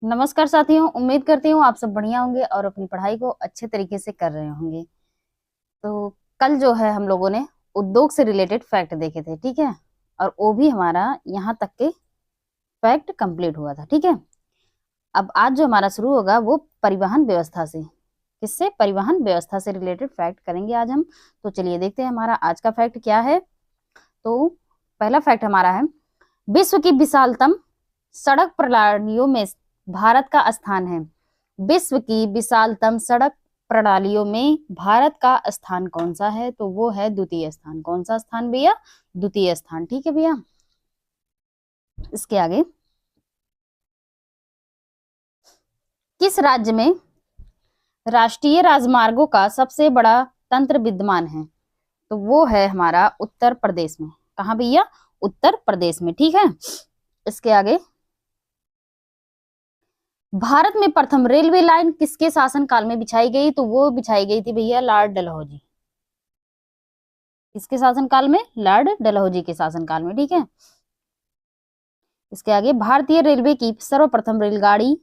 नमस्कार साथियों, उम्मीद करती हूँ आप सब बढ़िया होंगे और अपनी पढ़ाई को अच्छे तरीके से कर रहे होंगे। तो कल जो है हम लोगों ने उद्योग से रिलेटेड फैक्ट देखे थे, ठीक है। और वो भी हमारा यहाँ तक के फैक्ट कंप्लीट हुआ था, ठीक है। अब आज जो हमारा शुरू होगा वो परिवहन व्यवस्था से। किससे? परिवहन व्यवस्था से रिलेटेड फैक्ट करेंगे आज हम। तो चलिए देखते हैं हमारा आज का फैक्ट क्या है। तो पहला फैक्ट हमारा है, विश्व की विशालतम सड़क प्रणालियों में भारत का स्थान है। विश्व की विशालतम सड़क प्रणालियों में भारत का स्थान कौन सा है? तो वो है द्वितीय स्थान। कौन सा स्थान भैया? द्वितीय स्थान, ठीक है भैया। इसके आगे, किस राज्य में राष्ट्रीय राजमार्गों का सबसे बड़ा तंत्र विद्यमान है? तो वो है हमारा उत्तर प्रदेश में। कहाँ भैया? उत्तर प्रदेश में, ठीक है। इसके आगे, भारत में प्रथम रेलवे लाइन किसके शासन काल में बिछाई गई? तो वो बिछाई गई थी भैया लॉर्ड डलहौजी। किसके शासन काल में? लॉर्ड डलहौजी के शासन काल में, ठीक है। इसके आगे, भारतीय रेलवे की सर्वप्रथम रेलगाड़ी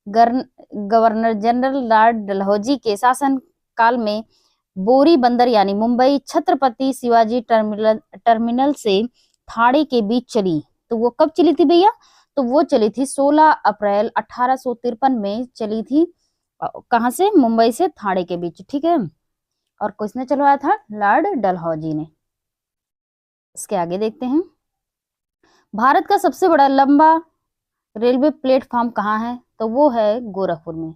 गवर्नर जनरल लॉर्ड डलहौजी के शासन काल में बोरी बंदर यानी मुंबई छत्रपति शिवाजी टर्मिनल से ठाणे के बीच चली। तो वो कब चली थी भैया? तो वो चली थी 16 अप्रैल 1853 में चली थी। कहां से? मुंबई से ठाणे के बीच, ठीक है। और किसने चलवाया था? लॉर्ड डलहौजी ने। इसके आगे देखते हैं, भारत का सबसे बड़ा लंबा रेलवे प्लेटफॉर्म कहाँ है? तो वो है गोरखपुर में।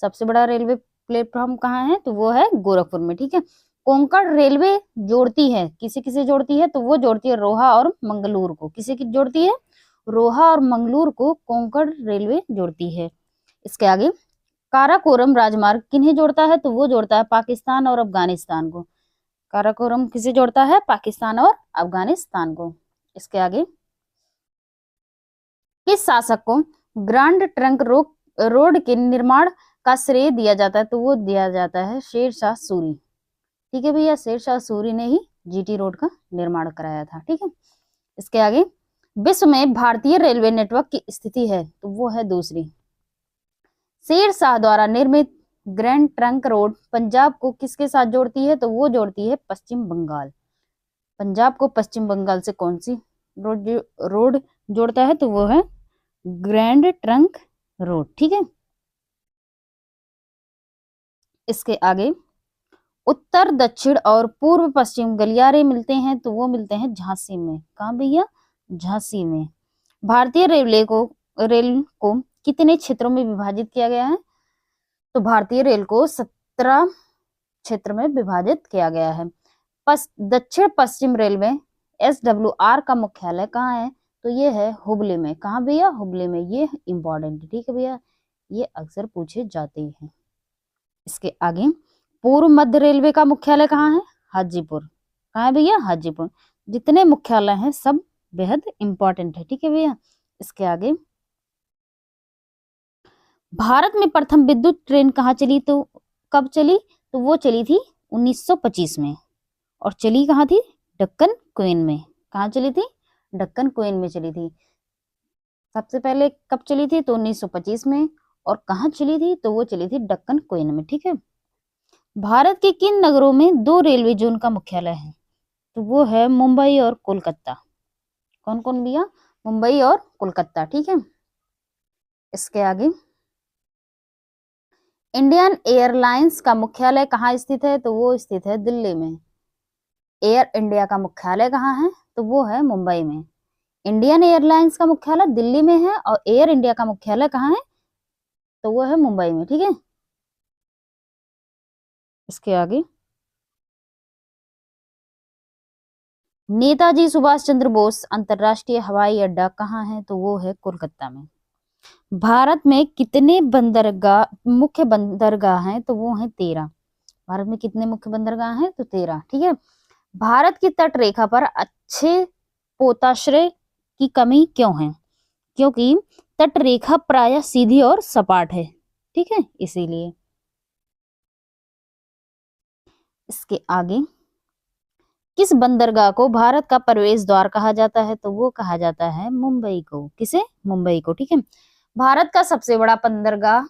सबसे बड़ा रेलवे प्लेटफॉर्म कहाँ है? तो वो है गोरखपुर में, ठीक है। कोंकण रेलवे जोड़ती है, किसे किसे जोड़ती है? तो वो जोड़ती है रोहा और मंगलूर को। किसे की जोड़ती है? रोहा और मंगलूर को कोंकण रेलवे जोड़ती है। इसके आगे, काराकोरम राजमार्ग किन्हें जोड़ता है? तो वो जोड़ता है पाकिस्तान और अफगानिस्तान को। काराकोरम किसे जोड़ता है? पाकिस्तान और अफगानिस्तान को। इसके आगे, किस शासक को ग्रांड ट्रंक रोड के निर्माण का श्रेय दिया जाता है? तो वो दिया जाता है शेरशाह सूरी, ठीक है भैया। शेरशाह सूरी ने ही जीटी रोड का निर्माण कराया था, ठीक है। इसके आगे, विश्व में भारतीय रेलवे नेटवर्क की स्थिति है? तो वो है दूसरी। शेरशाह द्वारा निर्मित ग्रैंड ट्रंक रोड पंजाब को किसके साथ जोड़ती है? तो वो जोड़ती है पश्चिम बंगाल। पंजाब को पश्चिम बंगाल से कौन सी रोड जोड़ता है? तो वो है ग्रैंड ट्रंक रोड, ठीक है। इसके आगे, उत्तर दक्षिण और पूर्व पश्चिम गलियारे मिलते हैं? तो वो मिलते हैं झांसी में। कहाँ भैया? झांसी में। भारतीय रेल को कितने क्षेत्रों में विभाजित किया गया है? तो भारतीय रेल को 17 क्षेत्र में विभाजित किया गया है। दक्षिण पश्चिम रेलवे SWR का मुख्यालय कहाँ है? तो ये है हुबली में। कहाँ भैया? हुबली में। ये इंपॉर्टेंट, ठीक है भैया, ये अक्सर पूछे जाते हैं। इसके आगे, पूर्व मध्य रेलवे का मुख्यालय कहाँ है? हाजीपुर। कहाँ है भैया? हाजीपुर। जितने मुख्यालय हैं सब बेहद इंपॉर्टेंट है, ठीक है भैया। इसके आगे, भारत में प्रथम विद्युत ट्रेन कहाँ चली? तो कब चली? तो वो चली थी 1925 में। और चली कहाँ थी? डक्कन क्वीन में। कहाँ चली थी? डक्कन क्वीन में चली थी। सबसे पहले कब चली थी? तो 1925 में। और कहाँ चली थी? तो वो चली थी डक्कन क्वीन में, ठीक है। भारत के किन नगरों में 2 रेलवे जोन का मुख्यालय है? तो वो है मुंबई और कोलकाता। कौन कौन भैया? मुंबई और कोलकाता, ठीक है। इसके आगे, इंडियन एयरलाइंस का मुख्यालय कहाँ स्थित है? तो वो स्थित है दिल्ली में। एयर इंडिया का मुख्यालय कहाँ है? तो वो है मुंबई में। इंडियन एयरलाइंस का मुख्यालय दिल्ली में है और एयर इंडिया का मुख्यालय कहाँ है? तो वो है मुंबई में, ठीक है। इसके आगे, नेताजी सुभाष चंद्र बोस अंतरराष्ट्रीय हवाई अड्डा कहाँ है? तो वो है कोलकाता में। भारत में कितने मुख्य बंदरगाह हैं? तो वो है 13। भारत में कितने मुख्य बंदरगाह हैं? तो 13, ठीक है। भारत की तट रेखा पर अच्छे पोताश्रय की कमी क्यों है? क्योंकि तट रेखा प्रायः सीधी और सपाट है, ठीक है, इसीलिए। इसके आगे, किस बंदरगाह को भारत का प्रवेश द्वार कहा जाता है? तो वो कहा जाता है मुंबई को। किसे? मुंबई को, ठीक है। भारत का सबसे बड़ा बंदरगाह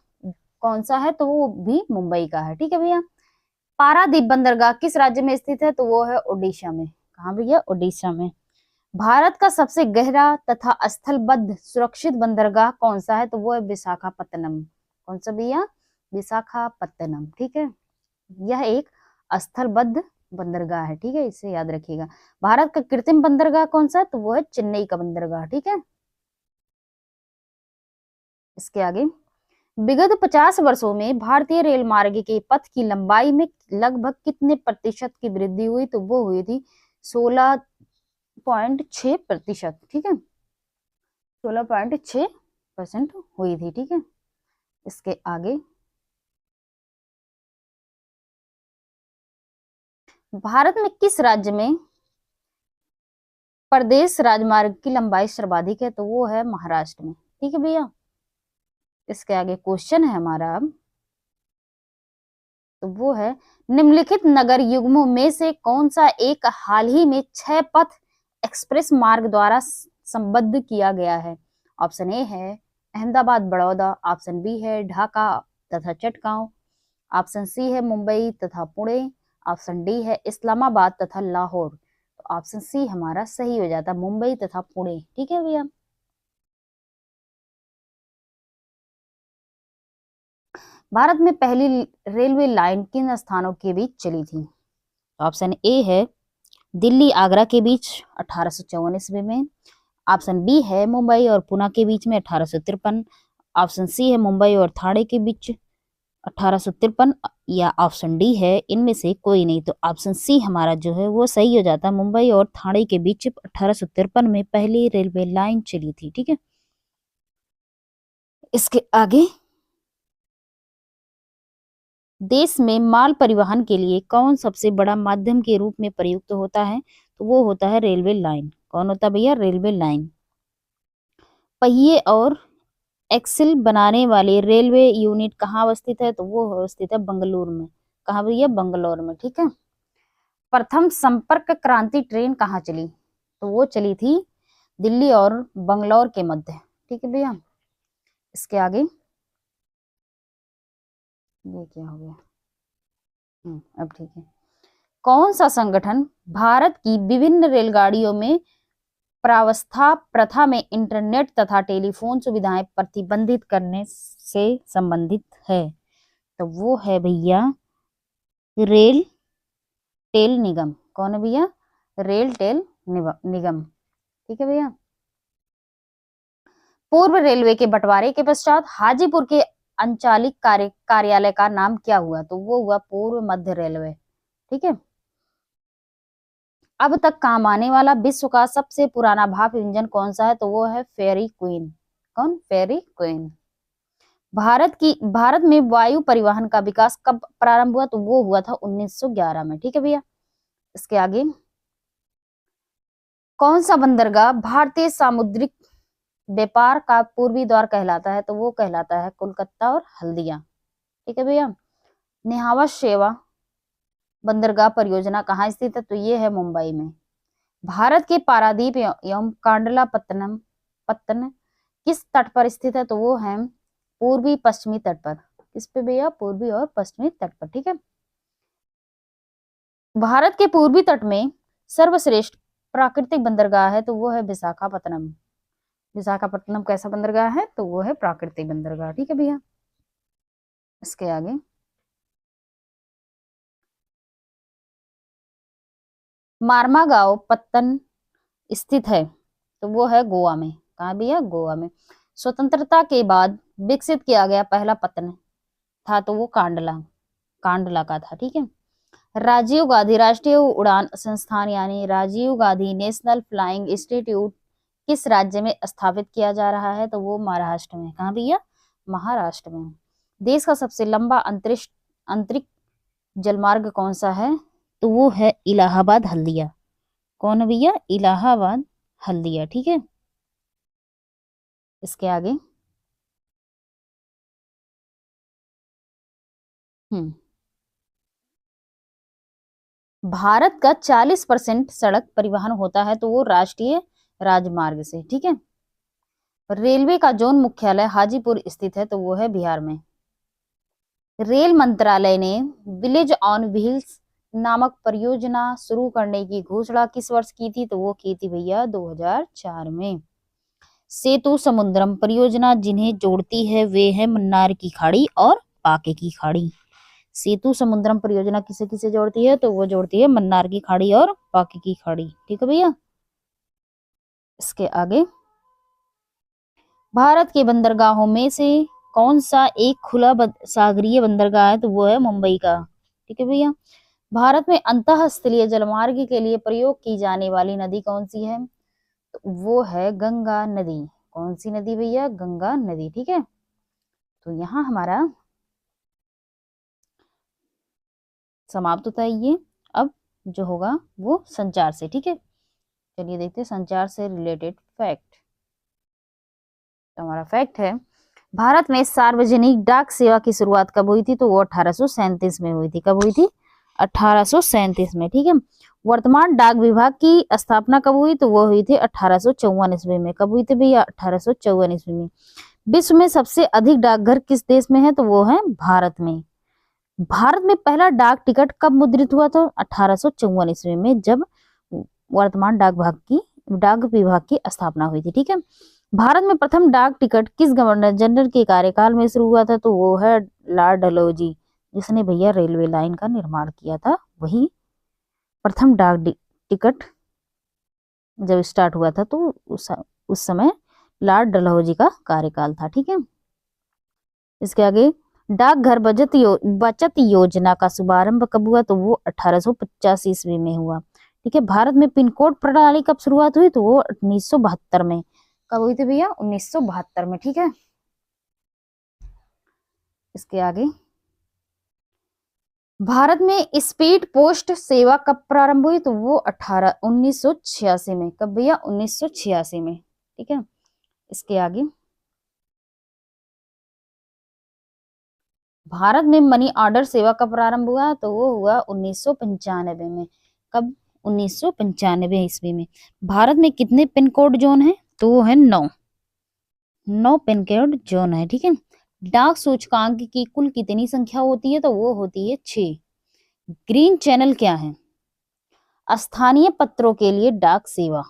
कौन सा है, तो वो भी मुंबई का है। ठीक है भैया। पारादीप बंदरगाह किस राज्य में स्थित है, तो वो है ओडिशा में। कहाँ भैया, ओडिशा में। भारत का सबसे गहरा तथा स्थलबद्ध सुरक्षित बंदरगाह कौन सा है, तो वो है विशाखापत्तनम। कौन सा भैया, विशाखापत्तनम। ठीक है, यह एक स्थलबद्ध बंदरगाह है। ठीक है, इसे याद रखिएगा। भारत का कृत्रिम बंदरगाह कौन सा है, तो वो है चेन्नई का बंदरगाह। ठीक है, इसके आगे, विगत 50 वर्षों में भारतीय रेल मार्ग के पथ की लंबाई में लगभग कितने प्रतिशत की वृद्धि हुई, तो वो हुई थी 16.6%। ठीक है, 16.6% हुई थी। ठीक है, इसके आगे, भारत में किस राज्य में प्रदेश राजमार्ग की लंबाई सर्वाधिक है, तो वो है महाराष्ट्र में। ठीक है भैया, इसके आगे क्वेश्चन है हमारा अब, तो वो है, निम्नलिखित नगर युग्मों में से कौन सा एक हाल ही में 6 पथ एक्सप्रेस मार्ग द्वारा संबद्ध किया गया है। ऑप्शन ए है अहमदाबाद बड़ौदा, ऑप्शन बी है ढाका तथा चटगांव, ऑप्शन सी है मुंबई तथा पुणे, ऑप्शन डी है इस्लामाबाद तथा लाहौर। तो ऑप्शन सी हमारा सही हो जाता, मुंबई तथा पुणे। ठीक है भैया। भारत में पहली रेलवे लाइन किन स्थानों के बीच चली थी। ऑप्शन ए है दिल्ली आगरा के बीच 1854 ईस्वी में, ऑप्शन बी है मुंबई और पुणे के बीच में 1853, ऑप्शन सी है मुंबई और ठाणे के बीच 1853, या ऑप्शन डी है इनमें से कोई नहीं। तो ऑप्शन सी हमारा जो है वो सही हो जाता, मुंबई और ठाणे के बीच 1853 में पहली रेलवे लाइन चली थी। ठीक है, इसके आगे, देश में माल परिवहन के लिए कौन सबसे बड़ा माध्यम के रूप में प्रयुक्त होता है, तो वो होता है रेलवे लाइन। कौन होता है भैया, रेलवे लाइन। पहिए और एक्सिल बनाने वाली रेलवे यूनिट कहाँ अवस्थित है, तो वो अवस्थित है बंगलुरु में। कहाँ भैया, बंगलौर में। ठीक है, प्रथम संपर्क क्रांति ट्रेन कहाँ चली, तो वो चली थी दिल्ली और बंगलौर के मध्य। ठीक है भैया, इसके आगे, ये क्या हो गया, अब ठीक है। कौन सा संगठन भारत की विभिन्न रेलगाड़ियों में प्रावस्था प्रथा में इंटरनेट तथा टेलीफोन सुविधाएं प्रतिबंधित करने से संबंधित है, तो वो है भैया रेल टेल निगम। कौन है भैया, रेल टेल निगम। ठीक है भैया। पूर्व रेलवे के बंटवारे के पश्चात हाजीपुर के अंचलिक कार्यालय का नाम क्या हुआ, तो वो हुआ पूर्व मध्य रेलवे। ठीक है, अब तक काम आने वाला विश्व का सबसे पुराना भाप इंजन कौन सा है, तो वो है फेरी क्वीन। कौन, फेरी क्वीन। भारत में वायु परिवहन का विकास कब प्रारंभ हुआ, तो वो हुआ था 1911 में। ठीक है भैया, इसके आगे, कौन सा बंदरगाह भारतीय सामुद्रिक व्यापार का पूर्वी द्वार कहलाता है, तो वो कहलाता है कोलकाता और हल्दिया। ठीक है भैया। नेहावा शेवा बंदरगाह परियोजना कहाँ स्थित है, तो ये है मुंबई में। भारत के पारादीप एवं कांडला पत्तन किस तट पर स्थित है, तो वो है पूर्वी पश्चिमी तट पर। किस पे भैया, पूर्वी और पश्चिमी तट पर। ठीक है, भारत के पूर्वी तट में सर्वश्रेष्ठ प्राकृतिक बंदरगाह है, तो वो है विशाखापत्तनम। विशाखापत्तनम कैसा बंदरगाह है, तो वो है प्राकृतिक बंदरगाह। ठीक है भैया, इसके आगे, मार्मागांव पत्तन स्थित है, तो वो है गोवा में। कहाँ भैया, गोवा में। स्वतंत्रता के बाद विकसित किया गया पहला पत्तन था, तो वो कांडला कांडला का था। ठीक है, राजीव गांधी राष्ट्रीय उड़ान संस्थान यानी Rajiv Gandhi national flying institute किस राज्य में स्थापित किया जा रहा है, तो वो महाराष्ट्र में। कहाँ भैया, महाराष्ट्र में। देश का सबसे लंबा अंतरिक्ष जलमार्ग कौन सा है, तो वो है इलाहाबाद हल्दिया। कौन है भैया, इलाहाबाद हल्दिया। ठीक है, इसके आगे, हम्म भारत का 40% सड़क परिवहन होता है, तो वो राष्ट्रीय राजमार्ग से। ठीक है, रेलवे का जोन मुख्यालय हाजीपुर स्थित है, तो वो है बिहार में। रेल मंत्रालय ने विलेज ऑन व्हील्स नामक परियोजना शुरू करने की घोषणा किस वर्ष की थी, तो वो की थी भैया 2004 में। सेतु समुद्रम परियोजना जिन्हें जोड़ती है वे है मन्नार की खाड़ी और पाके की खाड़ी। सेतु समुद्रम परियोजना किसे किसे जोड़ती है, तो वो जोड़ती है मन्नार की खाड़ी और पाके की खाड़ी। ठीक है भैया। इसके आगे, भारत के बंदरगाहों में से कौन सा एक खुला सागरीय बंदरगाह है, तो वो है मुंबई का। ठीक है भैया। भारत में अंतःस्थलीय जलमार्ग के लिए प्रयोग की जाने वाली नदी कौन सी है, तो वो है गंगा नदी। कौन सी नदी भैया, गंगा नदी। ठीक है। तो यहाँ हमारा समाप्त होता है ये। अब जो होगा वो संचार से। ठीक है, चलिए देखते हैं संचार से रिलेटेड फैक्ट। तो हमारा फैक्ट है, भारत में सार्वजनिक डाक सेवा की शुरुआत कब हुई थी, तो वो 1837 में हुई थी। कब हुई थी, 1837 में। ठीक है। वर्तमान डाक विभाग की स्थापना कब हुई, तो वो हुई थी 1854 ईस्वी में। कब हुई थी भैया, 1854 ईस्वी में। विश्व में सबसे अधिक डाकघर किस देश में है, तो वो है भारत में। भारत में पहला डाक टिकट कब मुद्रित हुआ था, 1854 ईस्वी में, जब वर्तमान डाक विभाग की स्थापना हुई थी। ठीक है। भारत में प्रथम डाक टिकट किस गवर्नर जनरल के कार्यकाल में शुरू हुआ था, तो वो है लॉर्ड डलहौजी, जिसने भैया रेलवे लाइन का निर्माण किया था। वही प्रथम डाक टिकट जब स्टार्ट हुआ था, तो उस समय लॉर्ड डलहौजी का कार्यकाल था। ठीक है। इसके आगे, डाकघर बचत योजना का शुभारंभ कब हुआ, तो वो 1885 ईस्वी में हुआ। ठीक है। भारत में पिन कोड प्रणाली कब शुरुआत हुई, तो वो 1972 में। कब हुई थी भैया, 1972 में। ठीक है। इसके आगे, भारत में स्पीड पोस्ट सेवा कब प्रारंभ हुई, तो वो 1986 में। कब भैया, 1986 में। ठीक है। इसके आगे, भारत में मनी ऑर्डर सेवा कब प्रारंभ हुआ, तो वो हुआ 1995 में। कब, 1995 ईस्वी में। भारत में कितने पिन कोड जोन है, तो वो है 9 पिन कोड जोन है। ठीक है। डाक सूचकांक की कुल कितनी संख्या होती है, तो वो होती है 6। ग्रीन चैनल क्या है, स्थानीय पत्रों के लिए डाक सेवा,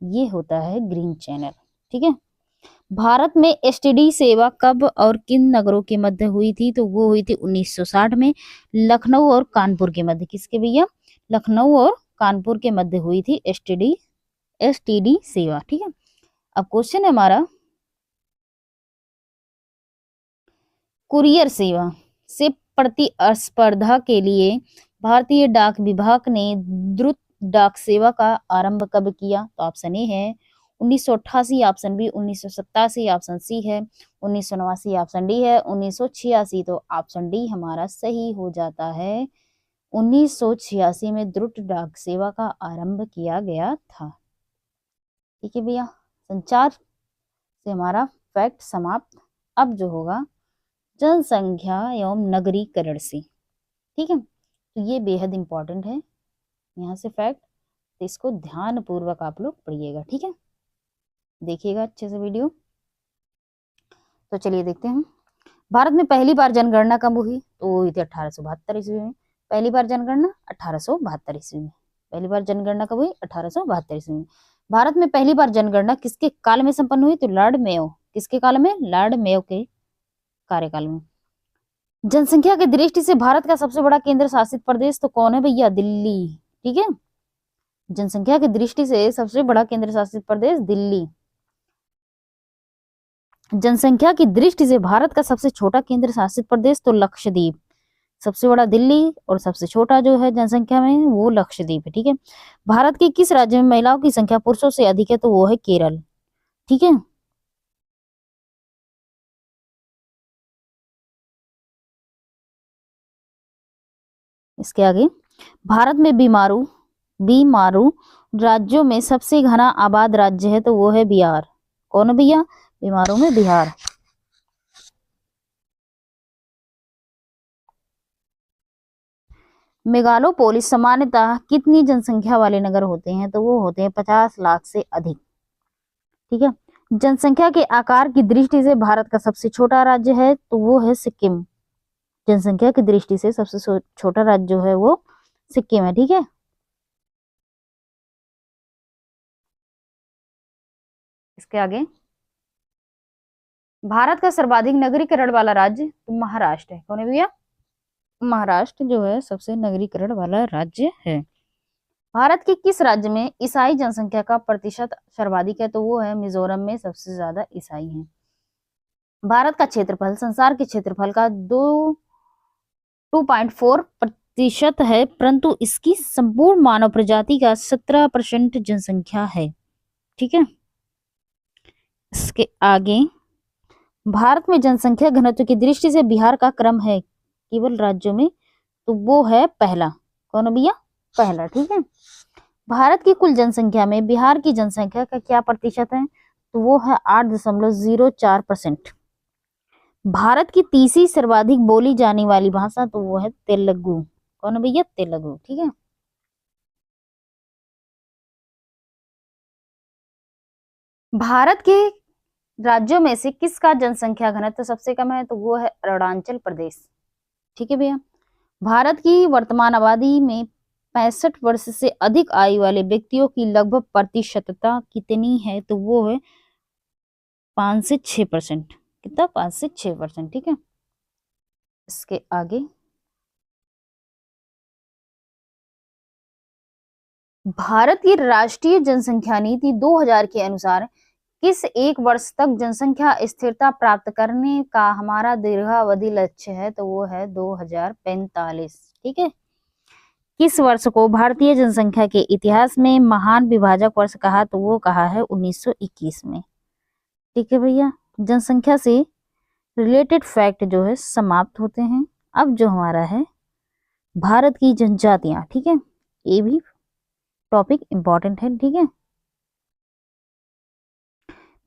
ये होता है ग्रीन चैनल। ठीक है। भारत में एसटीडी सेवा कब और किन नगरों के मध्य हुई थी, तो वो हुई थी 1960 में, लखनऊ और कानपुर के मध्य। किसके भैया, लखनऊ और कानपुर के मध्य हुई थी एसटीडी सेवा। ठीक है। अब क्वेश्चन है हमारा, कुरियर सेवा से प्रतिस्पर्धा के लिए भारतीय डाक विभाग ने द्रुत डाक सेवा का आरंभ कब किया, तो ऑप्शन ए है 1988, ऑप्शन बी 1987, ऑप्शन सी है 1989, ऑप्शन डी है 1986। तो ऑप्शन डी हमारा सही हो जाता है। 1986 में द्रुत डाक सेवा का आरंभ किया गया था। ठीक है भैया। संचार से हमारा फैक्ट समाप्त। अब जो होगा जनसंख्या एवं नगरीकरण से। ठीक है। तो ये बेहद इंपॉर्टेंट है यहाँ से फैक्ट, तो इसको ध्यान पूर्वक आप लोग पढ़िएगा। ठीक है, देखिएगा अच्छे से वीडियो। तो चलिए देखते हैं, भारत में पहली बार जनगणना कब हुई, तो वो हुई थी 1872 ईस्वी में। पहली बार जनगणना 1872 ईस्वी में। पहली बार जनगणना कब हुई, 1872 ईस्वी में। भारत में पहली बार जनगणना किसके काल में संपन्न हुई, तो लॉर्ड मेयो। किसके काल में, लॉर्ड मेयो के कार्यकाल में। जनसंख्या की दृष्टि से भारत का सबसे बड़ा केंद्र शासित प्रदेश तो कौन है भैया, दिल्ली। ठीक है। जनसंख्या की दृष्टि से सबसे बड़ा केंद्र शासित प्रदेश दिल्ली। जनसंख्या की दृष्टि से भारत का सबसे छोटा केंद्र शासित प्रदेश तो लक्षद्वीप। सबसे बड़ा दिल्ली और सबसे छोटा जो है जनसंख्या में वो लक्षद्वीप है। ठीक है। भारत के किस राज्य में महिलाओं की संख्या पुरुषों से अधिक है, तो वो है केरल। ठीक है। इसके आगे, भारत में बीमारू राज्यों में सबसे घना आबाद राज्य है, तो वो है बिहार। कौन है भैया, बीमारों में बिहार। मेगालोपोलिस सामान्यतः कितनी जनसंख्या वाले नगर होते हैं, तो वो होते हैं 50 लाख से अधिक। ठीक है। जनसंख्या के आकार की दृष्टि से भारत का सबसे छोटा राज्य है तो वो है सिक्किम। जनसंख्या की दृष्टि से सबसे छोटा राज्य जो है वो सिक्किम है। ठीक है, इसके आगे भारत का सर्वाधिक नगरीकरण वाला राज्य तो महाराष्ट्र है। कौन है भैया? महाराष्ट्र जो है सबसे नगरीकरण वाला राज्य है। भारत के किस राज्य में ईसाई जनसंख्या का प्रतिशत सर्वाधिक है तो वो है मिजोरम में सबसे ज्यादा ईसाई हैं। भारत का क्षेत्रफल संसार के क्षेत्रफल का 2.4% है, परंतु इसकी संपूर्ण मानव प्रजाति का 17% जनसंख्या है। ठीक है, इसके आगे भारत में जनसंख्या घनत्व की दृष्टि से बिहार का क्रम है केवल राज्यों में तो वो है पहला। कौन है भैया? पहला। ठीक है, भारत की कुल जनसंख्या में बिहार की जनसंख्या का क्या प्रतिशत है तो वो है 8.04%। भारत की तीसरी सर्वाधिक बोली जाने वाली भाषा तो वो है तेलुगु। कौन है भैया? तेलुगु। ठीक है, भारत के राज्यों में से किसका जनसंख्या घनत्व सबसे कम है तो वो है अरुणाचल प्रदेश। ठीक है भैया, भारत की वर्तमान आबादी में 65 वर्ष से अधिक आयु वाले व्यक्तियों की लगभग प्रतिशतता कितनी है तो वो है 5 से 6%। कितना? 5 से 6%। ठीक है, इसके आगे भारत की राष्ट्रीय जनसंख्या नीति 2000 के अनुसार किस एक वर्ष तक जनसंख्या स्थिरता प्राप्त करने का हमारा दीर्घावधि लक्ष्य है तो वो है 2045। ठीक है, किस वर्ष को भारतीय जनसंख्या के इतिहास में महान विभाजक वर्ष कहा तो वो कहा है 1921 में। ठीक है भैया, जनसंख्या से रिलेटेड फैक्ट जो है समाप्त होते हैं। अब जो हमारा है भारत की जनजातियां, ठीक है, ये भी टॉपिक इंपॉर्टेंट है। ठीक है,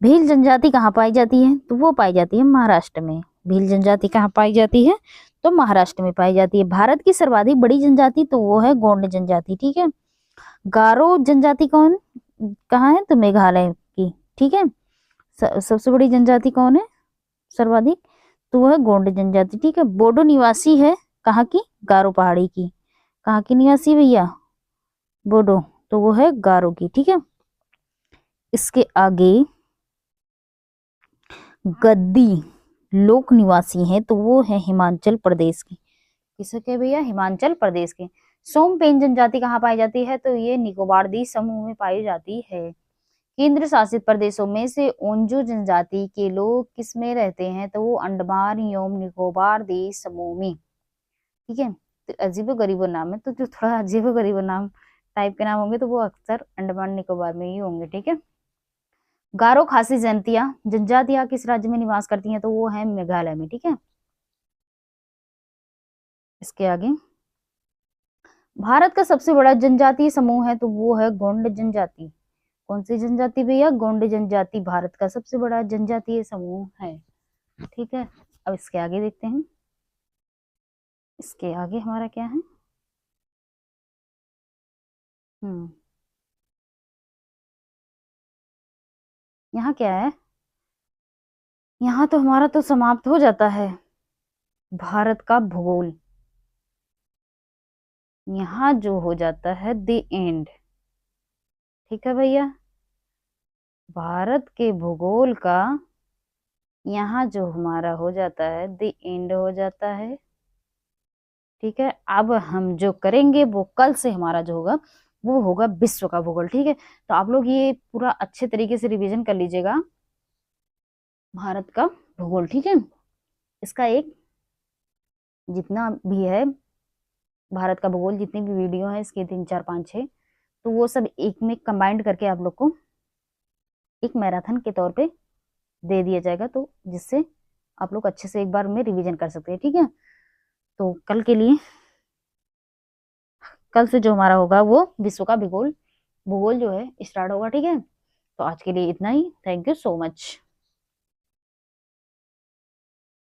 भील जनजाति कहाँ पाई जाती है तो वो पाई जाती है महाराष्ट्र में। भील जनजाति कहाँ पाई जाती है तो महाराष्ट्र में पाई जाती है। भारत की सर्वाधिक बड़ी जनजाति तो वो है गोंड जनजाति। ठीक है, गारो जनजाति कहाँ है तो मेघालय की। ठीक है, सबसे बड़ी जनजाति कौन है सर्वाधिक तो वो है गोंड जनजाति। ठीक है, बोडो निवासी है कहाँ की? गारो पहाड़ी की। कहाँ की निवासी भैया? बोडो, तो वो है गारो की। ठीक है, इसके आगे गद्दी लोक निवासी हैं तो वो है हिमाचल प्रदेश की। किसके भैया? हिमाचल प्रदेश के। सोमपेन जनजाति कहाँ पाई जाती है तो ये निकोबार द्वीप समूह में पाई जाती है। केंद्र शासित प्रदेशों में से ओंजो जनजाति के लोग किस में रहते हैं तो वो अंडमान एवं निकोबार द्वीप समूह में। ठीक है, तो अजीबो गरीबो नाम है, तो जो थोड़ा अजीबो गरीबो नाम टाइप के नाम होंगे तो वो अक्सर अंडमान निकोबार में ही होंगे। ठीक है, गारो खासी जनजातियां किस राज्य में निवास करती हैं तो वो है मेघालय में। ठीक है, इसके आगे भारत का सबसे बड़ा जनजातीय समूह है तो वो है गोंड जनजाति। कौन सी जनजाति भैया? गोंड जनजाति भारत का सबसे बड़ा जनजातीय समूह है। ठीक है, अब इसके आगे देखते हैं। इसके आगे हमारा क्या है? यहाँ क्या है? यहाँ तो हमारा तो समाप्त हो जाता है भारत का भूगोल। यहाँ जो हो जाता है द एंड। ठीक है भैया, भारत के भूगोल का यहाँ जो हमारा हो जाता है द एंड हो जाता है। ठीक है, अब हम जो करेंगे वो कल से हमारा जो होगा वो होगा विश्व का भूगोल। ठीक है, तो आप लोग ये पूरा अच्छे तरीके से रिवीजन कर लीजिएगा भारत का भूगोल। ठीक है, इसका एक जितना भी है भारत का भूगोल, जितनी भी वीडियो है इसके 3 4 5 6 तो वो सब एक में कंबाइंड करके आप लोग को एक मैराथन के तौर पे दे दिया जाएगा, तो जिससे आप लोग अच्छे से एक बार में रिवीजन कर सकते हैं। ठीक है, तो कल के लिए कल से जो हमारा होगा वो विश्व का भूगोल जो है स्टार्ट होगा। ठीक है, तो आज के लिए इतना ही। Thank you so much.